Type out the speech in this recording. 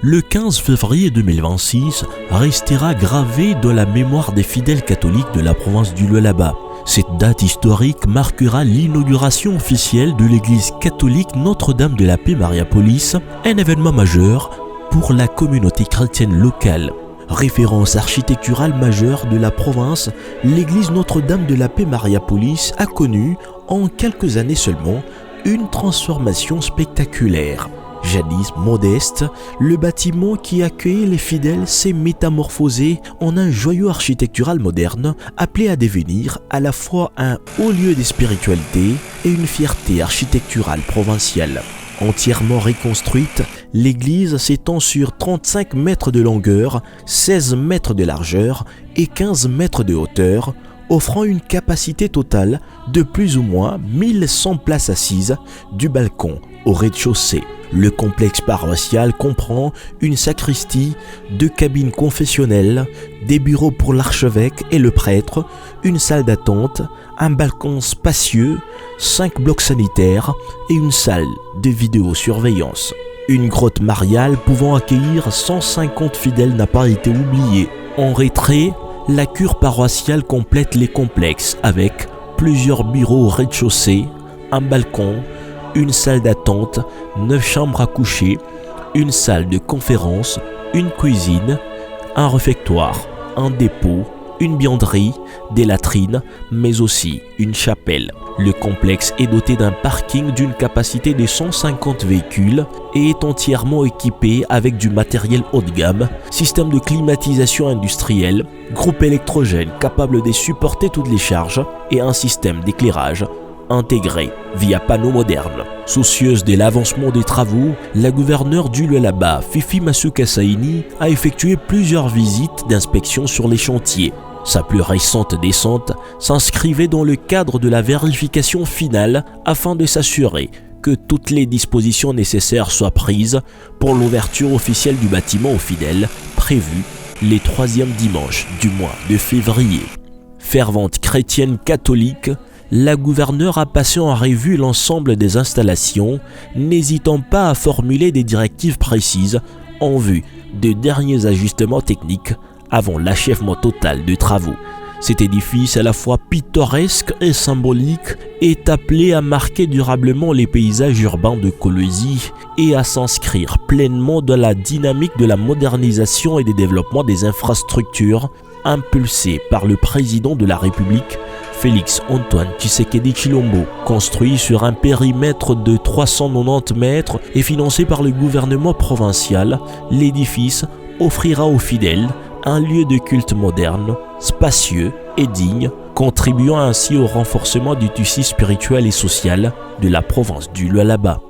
Le 15 février 2026 restera gravé dans la mémoire des fidèles catholiques de la province du Lualaba. Cette date historique marquera l'inauguration officielle de l'église catholique Notre-Dame de la Paix Mariapolis, un événement majeur pour la communauté chrétienne locale. Référence architecturale majeure de la province, l'église Notre-Dame de la Paix Mariapolis a connu, en quelques années seulement, une transformation spectaculaire. Jadis modeste, le bâtiment qui accueillait les fidèles s'est métamorphosé en un joyau architectural moderne, appelé à devenir à la fois un haut lieu de spiritualité et une fierté architecturale provinciale. Entièrement reconstruite, l'église s'étend sur 35 mètres de longueur, 16 mètres de largeur et 15 mètres de hauteur, offrant une capacité totale de plus ou moins 1100 places assises du balcon au rez-de-chaussée. Le complexe paroissial comprend une sacristie, 2 cabines confessionnelles, des bureaux pour l'archevêque et le prêtre, une salle d'attente, un balcon spacieux, 5 blocs sanitaires et une salle de vidéosurveillance. Une grotte mariale pouvant accueillir 150 fidèles n'a pas été oubliée. En retrait, la cure paroissiale complète les complexes avec plusieurs bureaux au rez-de-chaussée, un balcon, une salle d'attente, 9 chambres à coucher, une salle de conférence, une cuisine, un réfectoire, un dépôt, une buanderie, des latrines, mais aussi une chapelle. Le complexe est doté d'un parking d'une capacité de 150 véhicules et est entièrement équipé avec du matériel haut de gamme, système de climatisation industrielle, groupe électrogène capable de supporter toutes les charges et un système d'éclairage intégré via panneaux modernes. Soucieuse de l'avancement des travaux, la gouverneure du Lualaba, Fifi Masuka Saini, a effectué plusieurs visites d'inspection sur les chantiers. Sa plus récente descente s'inscrivait dans le cadre de la vérification finale afin de s'assurer que toutes les dispositions nécessaires soient prises pour l'ouverture officielle du bâtiment aux fidèles, prévue les 3e dimanches du mois de février. Fervente chrétienne catholique, la gouverneure a passé en revue l'ensemble des installations, n'hésitant pas à formuler des directives précises en vue de derniers ajustements techniques avant l'achèvement total des travaux. Cet édifice à la fois pittoresque et symbolique est appelé à marquer durablement les paysages urbains de Kolwezi et à s'inscrire pleinement dans la dynamique de la modernisation et du développement des infrastructures impulsée par le président de la République, Félix Antoine Tshisekedi Tshilombo. Construit sur un périmètre de 390 mètres et financé par le gouvernement provincial, l'édifice offrira aux fidèles un lieu de culte moderne, spacieux et digne, contribuant ainsi au renforcement du tissu spirituel et social de la province du Lualaba.